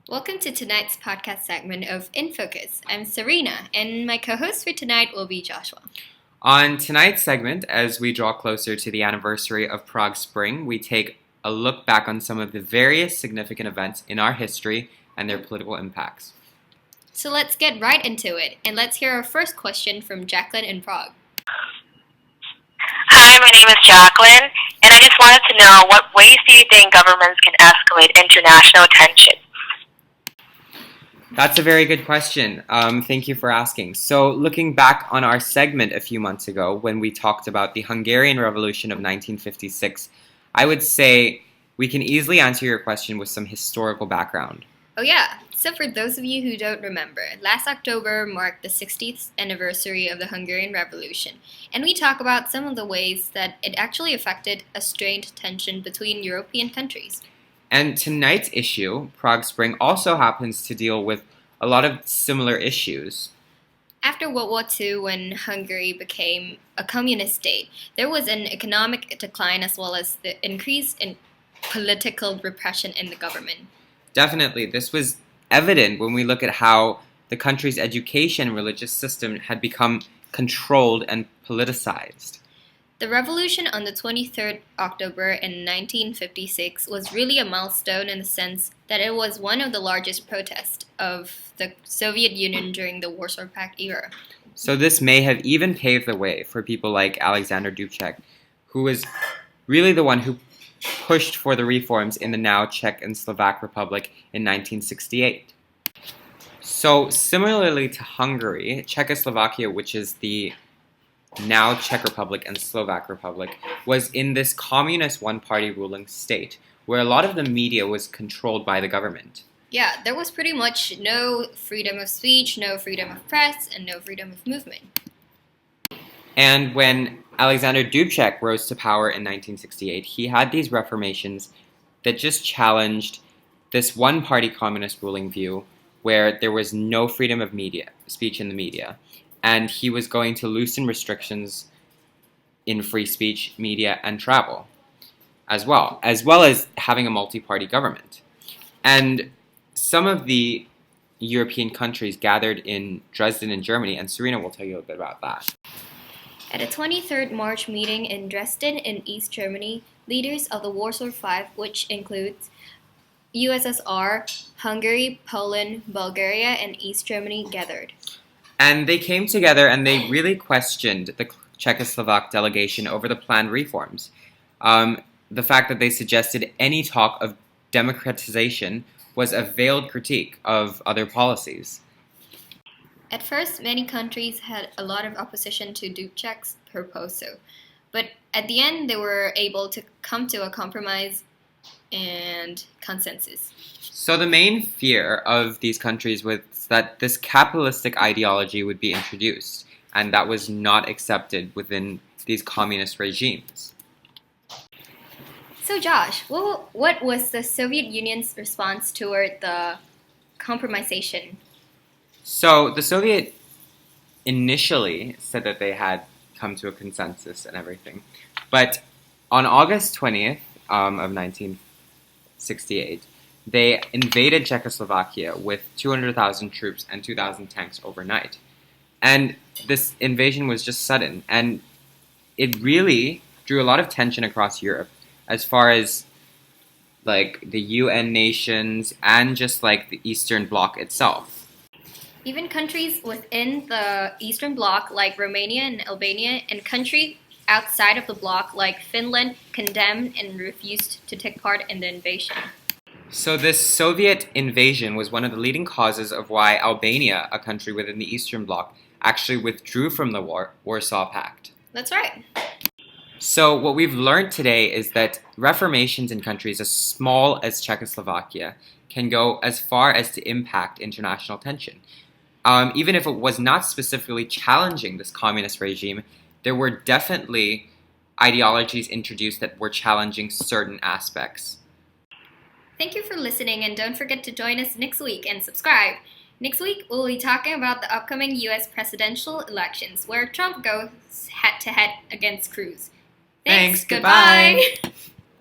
Welcome to tonight's podcast segment of In Focus. I'm Serena, and my co-host for tonight will be Joshua. On tonight's segment, as we draw closer to the anniversary of Prague Spring, we take a look back on some of the various significant events in our history and their political impacts. So let's get right into it, and let's hear our first question from Jacqueline in Prague. Hi, my name is Jacqueline, and I just wanted to know, what ways do you think governments can escalate international tension? That's a very good question. Thank you for asking. So, looking back on our segment a few months ago when we talked about the Hungarian Revolution of 1956, I would say we can easily answer your question with some historical background. Oh yeah, so for those of you who don't remember, last October marked the 60th anniversary of the Hungarian Revolution, and we talk about some of the ways that it actually affected a strained tension between European countries. And tonight's issue, Prague Spring, also happens to deal with a lot of similar issues. After World War II, when Hungary became a communist state, there was an economic decline as well as the increase in political repression in the government. Definitely, this was evident when we look at how the country's education and religious system had become controlled and politicized. The revolution on the 23rd October in 1956 was really a milestone in the sense that it was one of the largest protests of the Soviet Union during the Warsaw Pact era. So this may have even paved the way for people like Alexander Dubček, who was really the one who pushed for the reforms in the now Czech and Slovak Republic in 1968. So similarly to Hungary, Czechoslovakia, which is the now Czech Republic and Slovak Republic, was in this communist one-party ruling state, where a lot of the media was controlled by the government. Yeah, there was pretty much no freedom of speech, no freedom of press, and no freedom of movement. And when Alexander Dubček rose to power in 1968, he had these reformations that just challenged this one-party communist ruling view where there was no freedom of speech in the media. And he was going to loosen restrictions in free speech, media, and travel as well as having a multi-party government. And some of the European countries gathered in Dresden in Germany, and Serena will tell you a bit about that. At a 23rd March meeting in Dresden in East Germany, leaders of the Warsaw Five, which includes USSR, Hungary, Poland, Bulgaria, and East Germany, gathered. And they came together and they really questioned the Czechoslovak delegation over the planned reforms. The fact that they suggested any talk of democratization was a veiled critique of other policies. At first, many countries had a lot of opposition to Dubček's proposal, but at the end they were able to come to a compromise and consensus. So the main fear of these countries was that this capitalistic ideology would be introduced, and that was not accepted within these communist regimes. So Josh, what was the Soviet Union's response toward the compromisation? So the Soviet initially said that they had come to a consensus and everything, but on August 20th of 1968, they invaded Czechoslovakia with 200,000 troops and 2,000 tanks overnight. And this invasion was just sudden, and it really drew a lot of tension across Europe as far as like the UN nations and just like the Eastern Bloc itself. Even countries within the Eastern Bloc like Romania and Albania and countries outside of the bloc like Finland condemned and refused to take part in the invasion. So this Soviet invasion was one of the leading causes of why Albania, a country within the Eastern Bloc, actually withdrew from the Warsaw Pact. That's right. So what we've learned today is that reformations in countries as small as Czechoslovakia can go as far as to impact international tension. Even if it was not specifically challenging this communist regime, there were definitely ideologies introduced that were challenging certain aspects. Thank you for listening, and don't forget to join us next week and subscribe. Next week, we'll be talking about the upcoming U.S. presidential elections, where Trump goes head-to-head against Cruz. Thanks, goodbye.